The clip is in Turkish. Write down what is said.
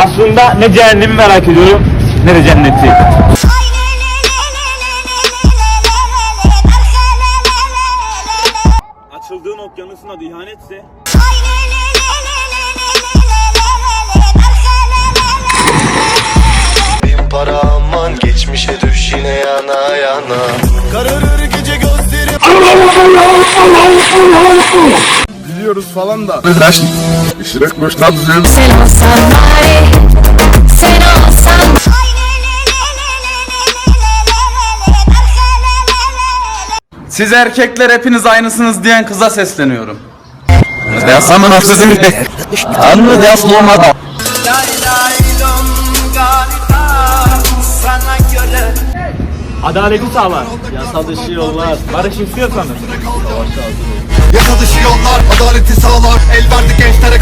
Aslında ne cehennemi merak ediyorum, ne de cenneti. Açıldığın okyanusun adı ihanetse... Bin para aman geçmişe düş yine yana yana. Kararır gece gözlerim. Biliyoruz falan da. İşrek boşuna düzeyim. Sen olsan bari, sen olsan. Siz erkekler hepiniz aynısınız diyen kıza sesleniyorum. Ya sana nasıl anlı da olmadan. Adaleti sağlar, yasal dışı yollar, barış istiyorsanız. Yasa dışı yollar adaleti sağlar. El verdi gençlere.